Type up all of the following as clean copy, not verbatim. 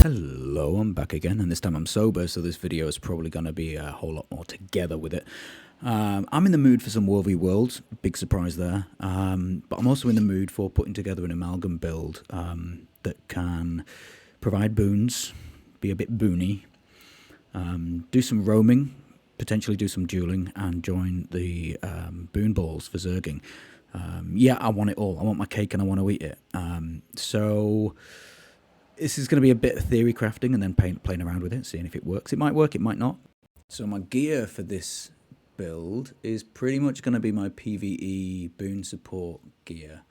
Hello, I'm back again, and this time I'm sober, so this video is probably going to be a whole lot more together with it. I'm in the mood for some WvW, big surprise there, but I'm also in the mood for putting together an amalgam build that can provide boons, be a bit boony, do some roaming, potentially do some dueling, and join the boon balls for zerging. Yeah, I want it all. I want my cake and I want to eat it. So this is going to be a bit of theory crafting and then playing around with it, seeing if it works. It might work, it might not. So my gear for this build is pretty much going to be my PvE Boon Support gear.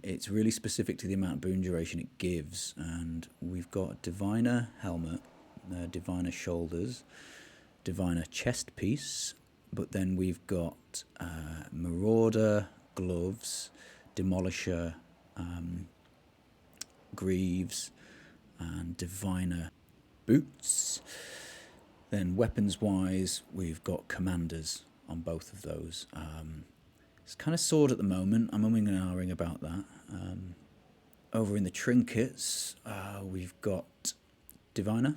It's really specific to the amount of boon duration it gives, and we've got Diviner helmet, Diviner shoulders, Diviner chest piece, but then we've got Marauder gloves, Demolisher greaves, and Diviner boots. Then weapons wise, we've got commanders on both of those. It's kind of sword at the moment. I'm umming and ahhing about that. Over in the trinkets, we've got Diviner,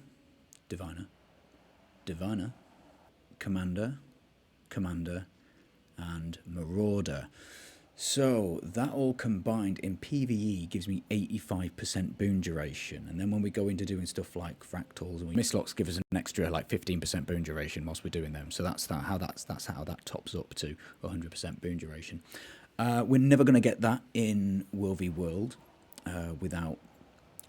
Commander, and Marauder. So that all combined in PvE gives me 85% boon duration, and then when we go into doing stuff like fractals and mislocks give us an extra like 15% boon duration whilst we're doing them. So that's how that tops up to 100% boon duration. We're never going to get that in WvW without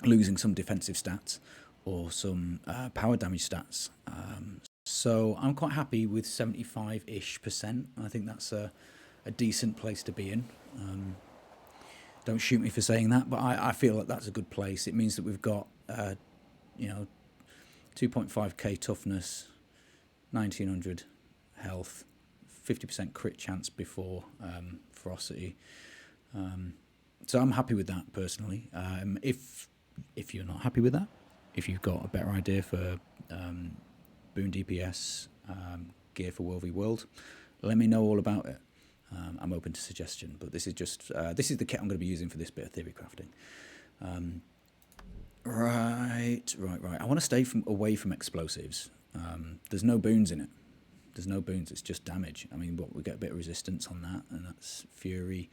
losing some defensive stats or some power damage stats. So I'm quite happy with 75-ish%. I think that's a decent place to be in. Don't shoot me for saying that, but I feel like that's a good place. It means that we've got 2.5k toughness, 1900 health, 50% crit chance before ferocity. So I'm happy with that personally. If you're not happy with that, if you've got a better idea for Boon DPS gear for WvW, let me know all about it. I'm open to suggestion, but this is just this is the kit I'm going to be using for this bit of theory crafting. Right. I want to stay away from explosives. There's no boons in it. There's no boons. It's just damage. I mean, we get a bit of resistance on that, and that's fury.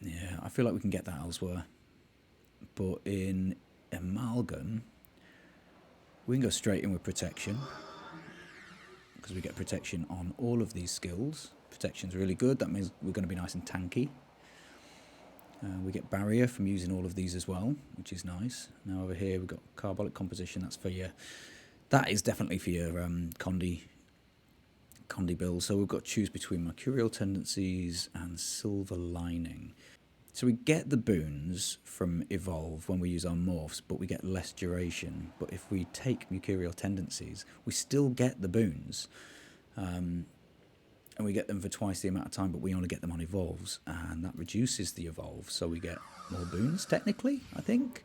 Yeah, I feel like we can get that elsewhere. But in amalgam, we can go straight in with protection, because we get protection on all of these skills. Protection's really good. That means we're going to be nice and tanky. We get barrier from using all of these as well, which is nice. Now over here we've got carbolic composition. That's for your. That is definitely for your condi build. So we've got to choose between mercurial tendencies and silver lining. So we get the boons from evolve when we use our morphs, but we get less duration. But if we take mercurial tendencies, we still get the boons. And we get them for twice the amount of time, but we only get them on evolves, and that reduces the evolve, so we get more boons, technically, I think.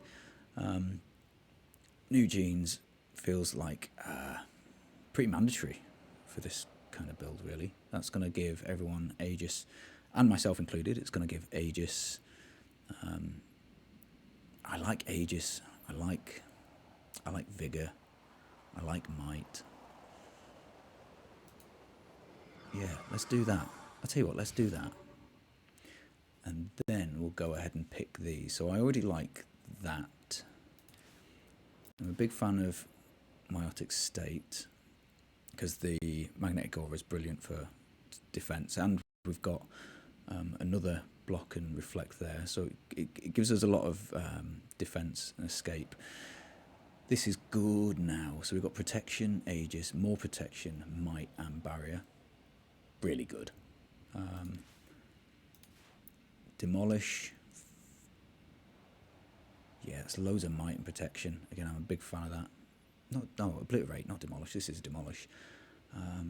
New genes feels like pretty mandatory for this kind of build, really. That's going to give everyone Aegis, and myself included. It's going to give Aegis. I like Aegis. I like vigor. I like might. Yeah, let's do that. I'll tell you what, let's do that. And then we'll go ahead and pick these. So I already like that. I'm a big fan of Meiotic State, because the magnetic aura is brilliant for defense, and we've got another block and reflect there, so it gives us a lot of defense and escape. This is good now. So we've got protection, Aegis, more protection, might, and barrier. Really good. Demolish. Yeah, it's loads of might and protection. Again, I'm a big fan of that. No, obliterate, not demolish. This is demolish.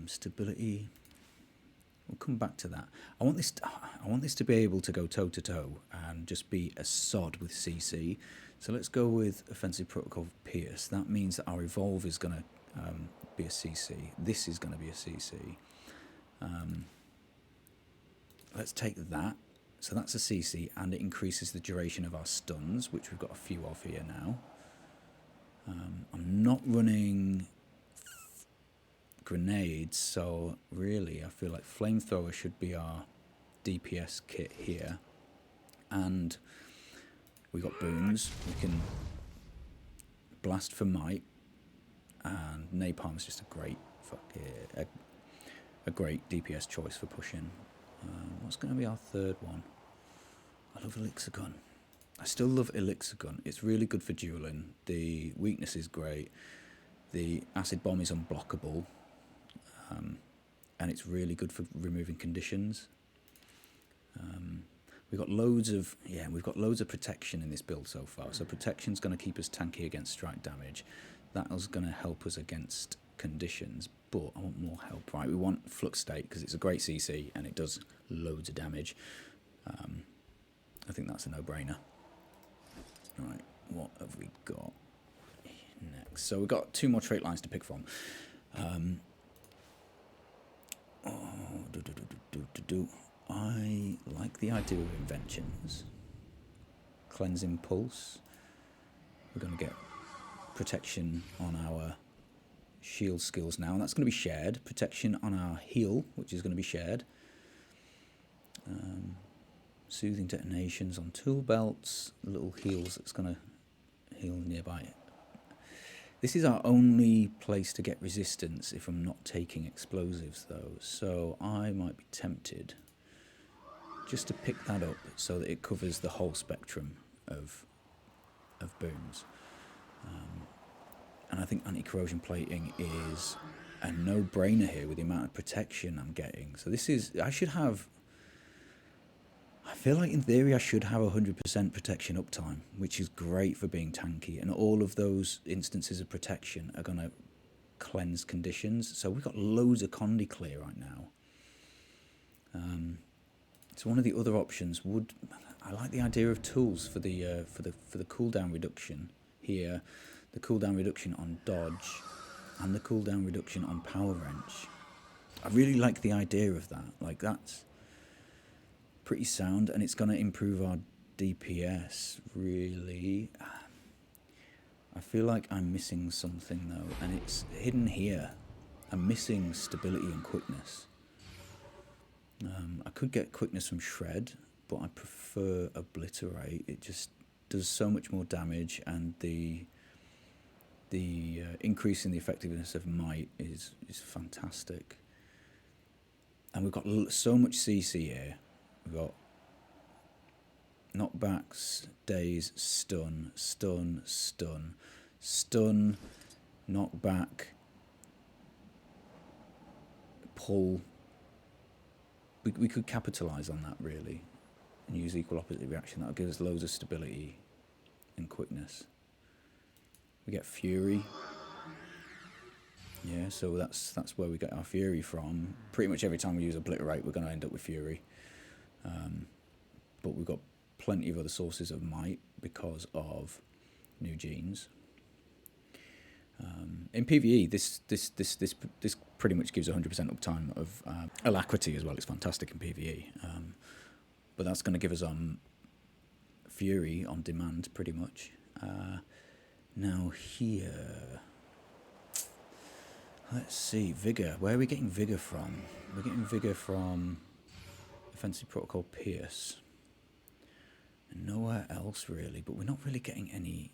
Stability. We'll come back to that. I want this to be able to go toe to toe and just be a sod with CC. So let's go with offensive protocol pierce. That means that our evolve is going to be a CC. This is going to be a CC. Let's take that. So that's a CC, and it increases the duration of our stuns, which we've got a few of here now. I'm not running grenades, so really I feel like flamethrower should be our DPS kit here. And we got boons. We can blast for might, and napalm is just a great a great DPS choice for pushing. What's going to be our third one? I love elixir gun. I still love elixir gun. It's really good for dueling. The weakness is great. The acid bomb is unblockable, and it's really good for removing conditions. We've got loads of protection in this build so far. So protection's going to keep us tanky against strike damage. That's going to help us against conditions, but I want more help. Right, we want flux state because it's a great CC and it does loads of damage. I think that's a no-brainer. Right, what have we got next? So we've got 2 more trait lines to pick from. I like the idea of inventions. Cleansing pulse. We're going to get protection on our shield skills now, and that's going to be shared. Protection on our heal, which is going to be shared. Soothing detonations on tool belts. Little heals that's going to heal nearby. This is our only place to get resistance if I'm not taking explosives though, so I might be tempted just to pick that up so that it covers the whole spectrum of boons. And I think anti-corrosion plating is a no-brainer here with the amount of protection I'm getting. So this is, I feel like in theory I should have 100% protection uptime, which is great for being tanky, and all of those instances of protection are going to cleanse conditions. So we've got loads of condi clear right now. So one of the other options I like the idea of tools for the cooldown reduction here, the cooldown reduction on dodge, and the cooldown reduction on power wrench. I really like the idea of that. Like, that's pretty sound, and it's going to improve our DPS, really. I feel like I'm missing something, though, and it's hidden here. I'm missing stability and quickness. I could get quickness from shred, but I prefer obliterate. It just does so much more damage, and the increase in the effectiveness of might is fantastic. And we've got so much CC here. We've got knockbacks, daze, stun, stun, stun, stun, knockback, pull. We could capitalise on that, really, and use equal opposite reaction. That'll give us loads of stability and quickness. We get fury. Yeah, so that's where we get our fury from. Pretty much every time we use obliterate, we're going to end up with fury. But we've got plenty of other sources of might because of new genes. In PvE, this pretty much gives 100% uptime of alacrity as well. It's fantastic in PvE, but that's going to give us fury on demand pretty much. Now here, let's see, vigor. Where are we getting vigor from? We're getting vigor from Offensive Protocol Pierce, and nowhere else really. But we're not really getting any.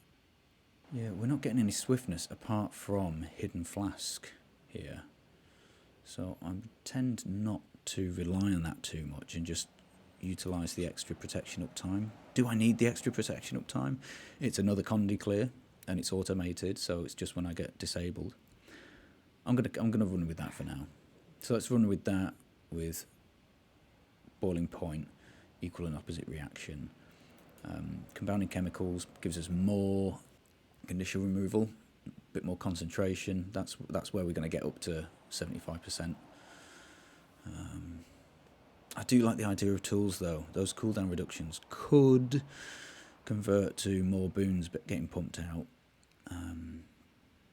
Yeah, we're not getting any swiftness apart from Hidden Flask here. So I tend not to rely on that too much and just utilise the extra protection uptime. Do I need the extra protection uptime? It's another condi clear, and it's automated, so it's just when I get disabled. I'm gonna run with that for now. So let's run with that with boiling point, equal and opposite reaction. Compounding chemicals gives us more condition removal, a bit more concentration. That's where we're going to get up to 75%. I do like the idea of tools, though. Those cooldown reductions could convert to more boons but getting pumped out.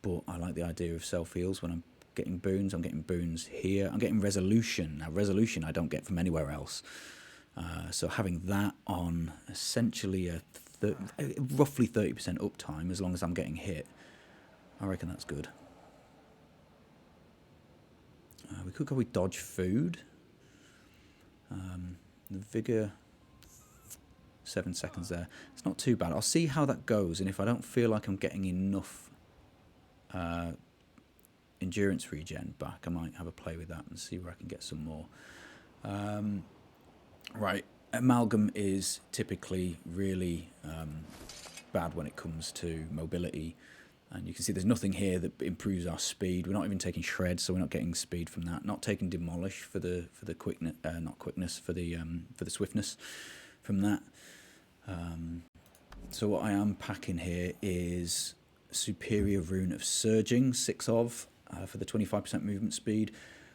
But I like the idea of self-heals. When I'm getting boons here. I'm getting resolution. Now, resolution I don't get from anywhere else. So having that on essentially a roughly 30% uptime, as long as I'm getting hit, I reckon that's good. We could go with dodge food. The vigor, 7 seconds there. It's not too bad. I'll see how that goes, and if I don't feel like I'm getting enough endurance regen back, I might have a play with that and see where I can get some more. Right, Amalgam is typically really bad when it comes to mobility, and you can see there's nothing here that improves our speed. We're not even taking shred, so we're not getting speed from that. Not taking demolish for the quickness, not quickness, for the swiftness from that. So what I am packing here is superior rune of zerging, 6 of, for the 25% movement speed.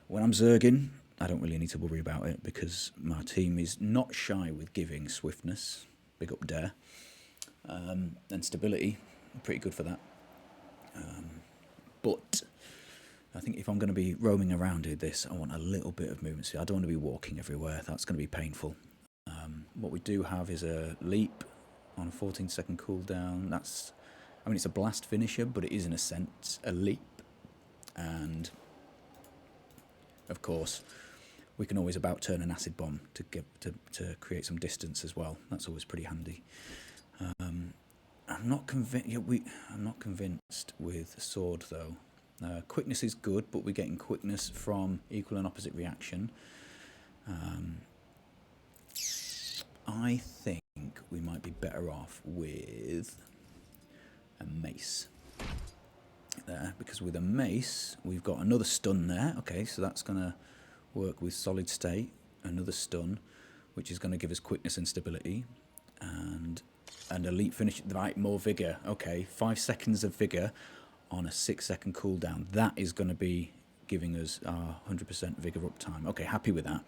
When I'm zerging, I don't really need to worry about it because my team is not shy with giving swiftness, big up dare, and stability, pretty good for that. But I think if I'm going to be roaming around here, I want a little bit of movement speed. I don't want to be walking everywhere. That's going to be painful. What we do have is a leap on a 14-second cooldown. I mean, it's a blast finisher, but it is in a sense a leap. And of course, we can always about turn an acid bomb to create some distance as well. That's always pretty handy. I'm not convinced. Yeah, I'm not convinced with sword though. Quickness is good, but we're getting quickness from equal and opposite reaction. I think we might be better off with a mace there, because with a mace we've got another stun there. Okay, so that's going to work with solid state, another stun, which is going to give us quickness and stability, and elite finish. Right, more vigor. Okay, 5 seconds of vigor on a 6-second cooldown. That is going to be giving us our 100% vigor uptime. Okay, happy with that.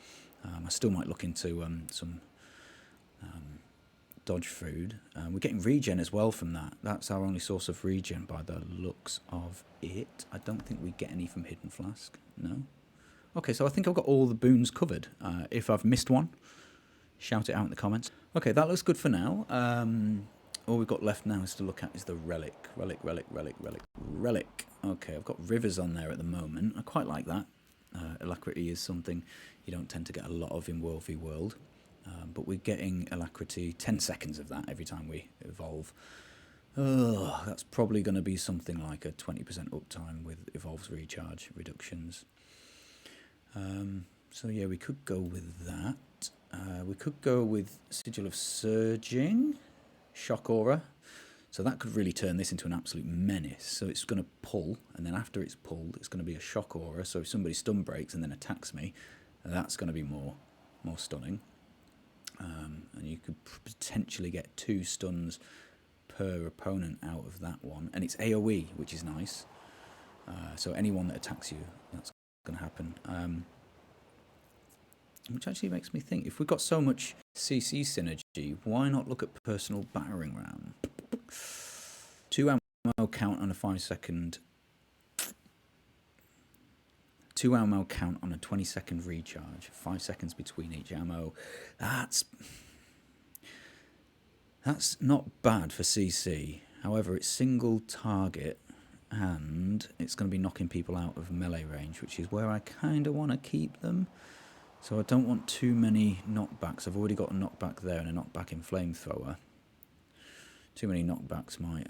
I still might look into some dodge food. We're getting regen as well from that. That's our only source of regen by the looks of it. I don't think we get any from Hidden Flask. No. Okay, so I think I've got all the boons covered. If I've missed one, shout it out in the comments. Okay, that looks good for now. All we've got left now is to look at is the relic. Relic. Okay, I've got rivers on there at the moment. I quite like that. Alacrity is something you don't tend to get a lot of in World v World. But we're getting alacrity, 10 seconds of that every time we evolve. That's probably going to be something like a 20% uptime with evolves recharge reductions. So yeah, we could go with that. We could go with Sigil of Zerging, Shock Aura. So that could really turn this into an absolute menace. So it's going to pull, and then after it's pulled, it's going to be a Shock Aura. So if somebody stun breaks and then attacks me, that's going to be more stunning. And you could potentially get 2 stuns per opponent out of that one. And it's AoE, which is nice. So anyone that attacks you, that's going to happen. Which actually makes me think, if we've got so much CC synergy, why not look at personal battering ram? 2 ammo count on a 5-second... 2 ammo count on a 20-second recharge. 5 seconds between each ammo. That's not bad for CC. However, it's single target, and it's going to be knocking people out of melee range, which is where I kind of want to keep them. So I don't want too many knockbacks. I've already got a knockback there and a knockback in flamethrower. Too many knockbacks might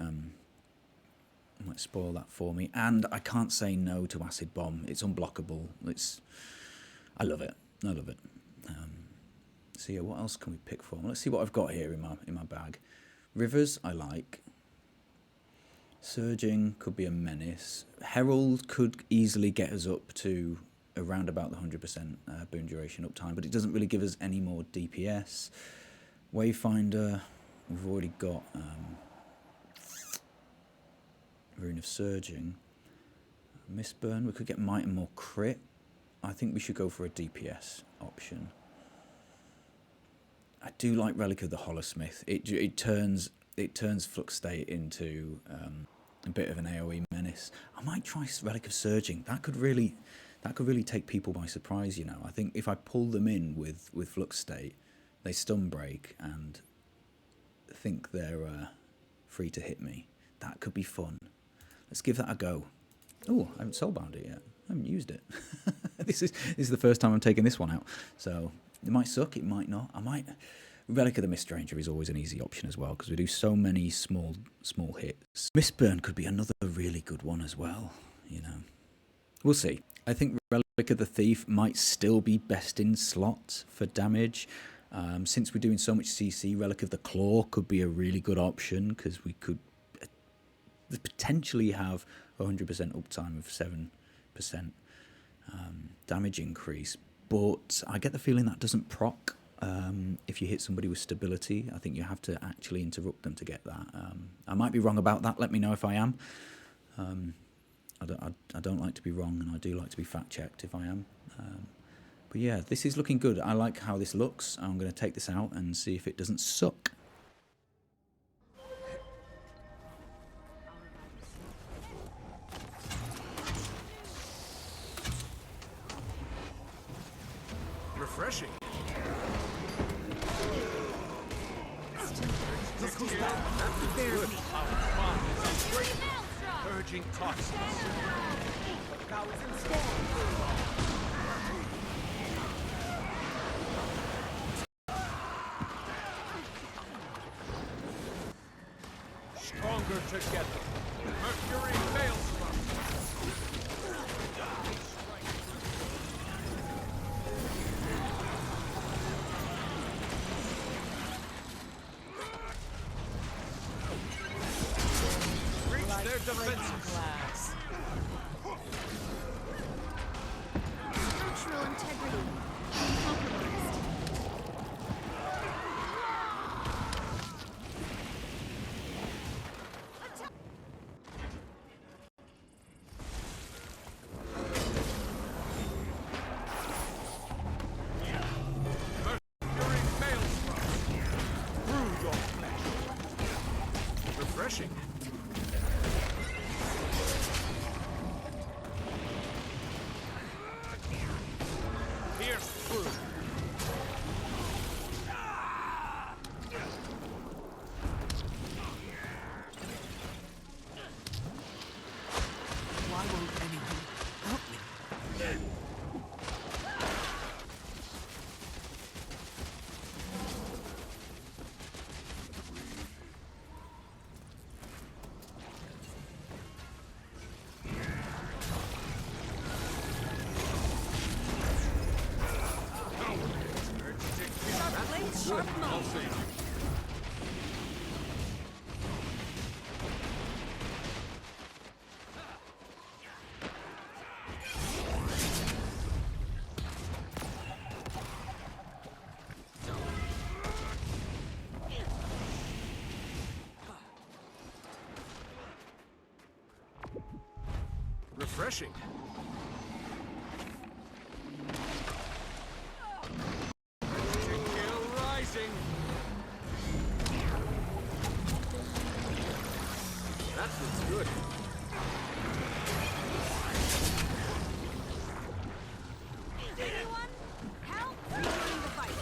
spoil that for me. And I can't say no to acid bomb. It's unblockable. I love it. I love it. So yeah, what else can we pick from? Let's see what I've got here in my bag. Rivers I like. Surging could be a menace. Herald could easily get us up to around about the 100% boon duration uptime, but it doesn't really give us any more DPS. Wayfinder, we've already got Rune of Surging. Mistburn, we could get Might and more crit. I think we should go for a DPS option. I do like Relic of the Hollowsmith. It turns Flux State into a bit of an AoE menace. I might try Relic of Surging. That could really take people by surprise, you know. I think if I pull them in with Flux State, they stun break and think they're free to hit me. That could be fun. Let's give that a go. Oh, I haven't soulbound it yet. I haven't used it. This is the first time I'm taking this one out. So it might suck, it might not. I might. Relic of the Miststranger is always an easy option as well because we do so many small hits. Mistburn could be another really good one as well, you know. We'll see. I think Relic of the Thief might still be best in slot for damage. Since we're doing so much CC, Relic of the Claw could be a really good option because we could potentially have 100% uptime of 7% damage increase. But I get the feeling that doesn't proc. If you hit somebody with stability, I think you have to actually interrupt them to get that. I might be wrong about that. Let me know if I am. I don't like to be wrong, and I do like to be fact-checked if I am. But yeah, this is looking good. I like how this looks. I'm going to take this out and see if it doesn't suck. Refreshing. Look who's back. Good. Purging toxins. Cowards in storm. Stronger together. Mercury Maelstrom. Reach their defenses. Glass. Structural integrity compromised. Mercury Maelstrom. Through your flesh. Refreshing. Pierce through. Why won't anyone help me? Sharp knife. Refreshing. Kill rising. That looks good. Anyone? Help! Rejoining the fight.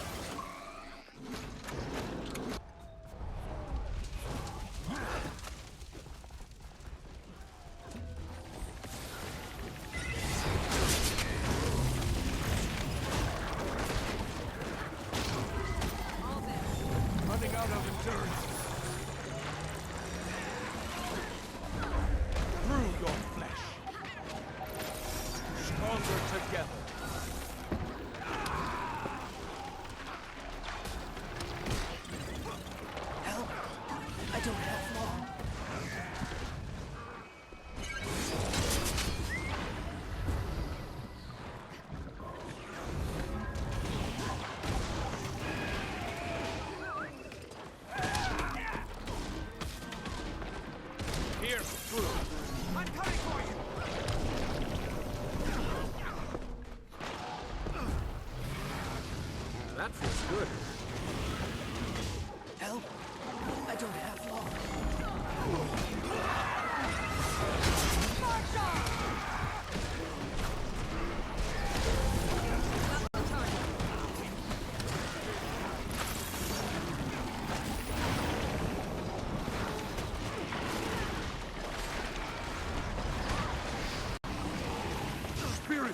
All there. Running out of endurance.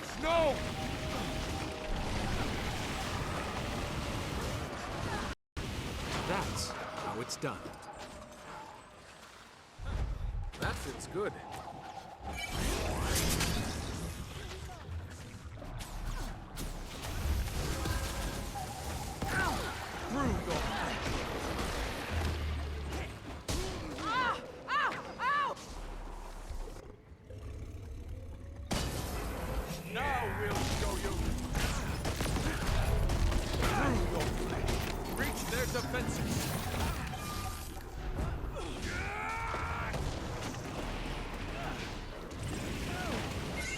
Zergs, no! That's how it's done. That feels good. Now we'll show you. Through your flesh. Reach their defenses.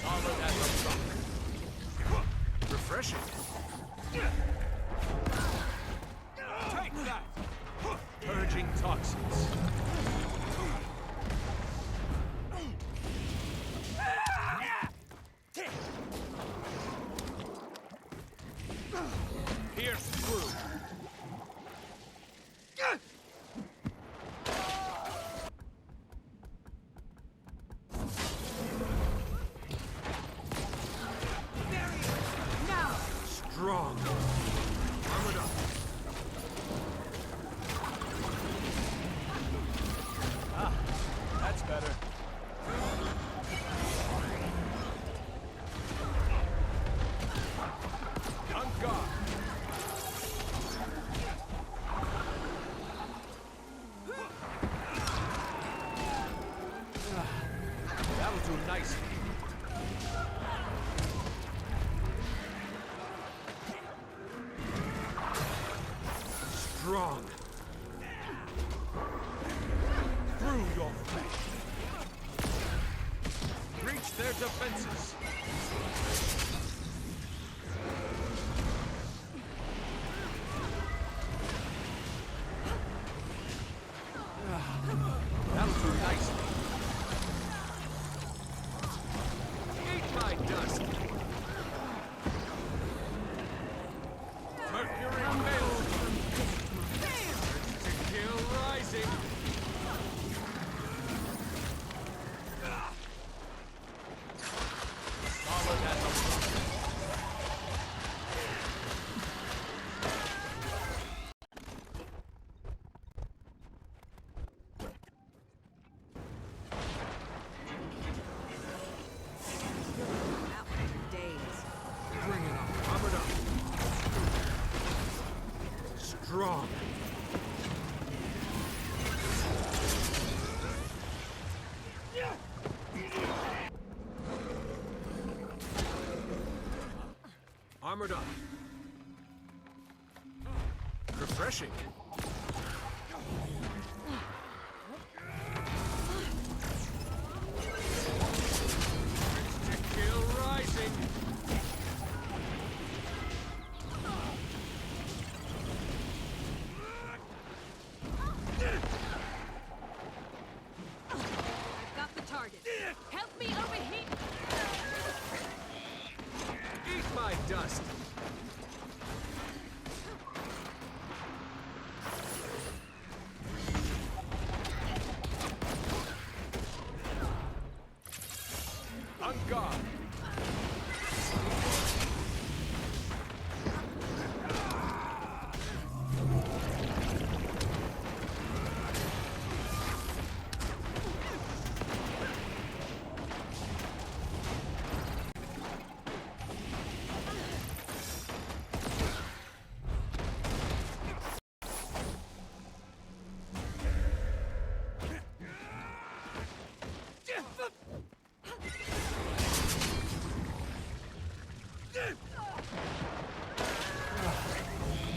Solid as a rock. Refreshing. Take that. Purging toxins. Pierce through. Strong. Armored up. That's better. On guard. That'll do nicely. Strong. Through your flesh. Reach their defenses. That'll do nicely. Eat my dust. Mercury fails. To kill rising. Solid as a rock. Out for days. Bring it on. Armored up. Strong. Armored up. Refreshing. To kill rising. Got the target. Help me overheat. Eat my dust. On guard.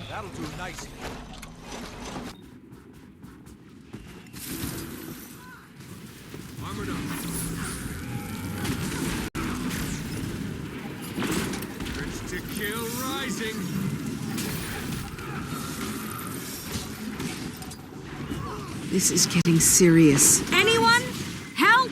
That'll do nicely. Armored up. Urge to kill rising. This is getting serious. Anyone? Help!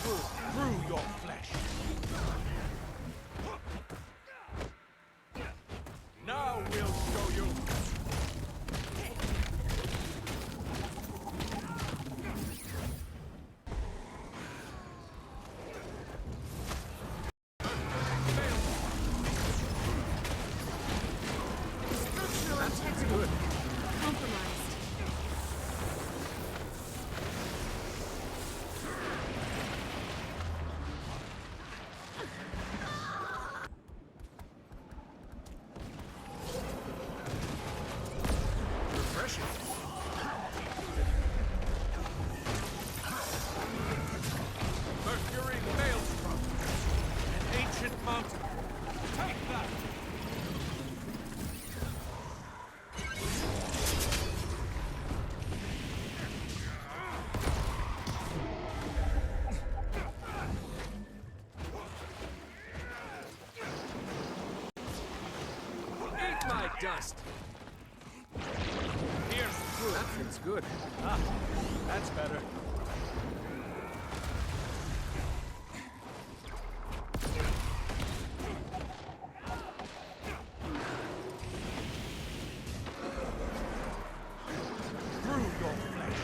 good through your flesh. Now we'll show you. That's good. Compromised. Refreshing. Mercury Maelstrom. An ancient mountain. Take that. Eat my dust. Pierce through. That feels good. Ah, that's better. Through your flesh.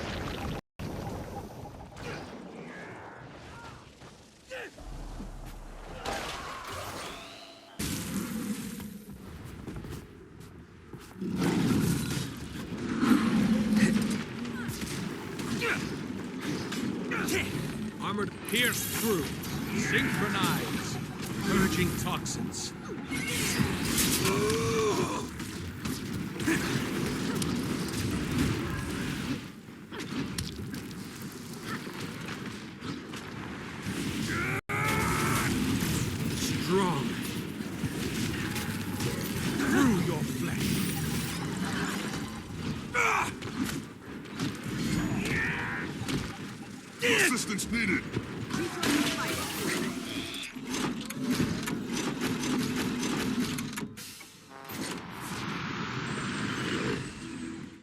Armored pierce through. Synchronize. Purging toxins. Strong. Through your flesh. Assistance needed.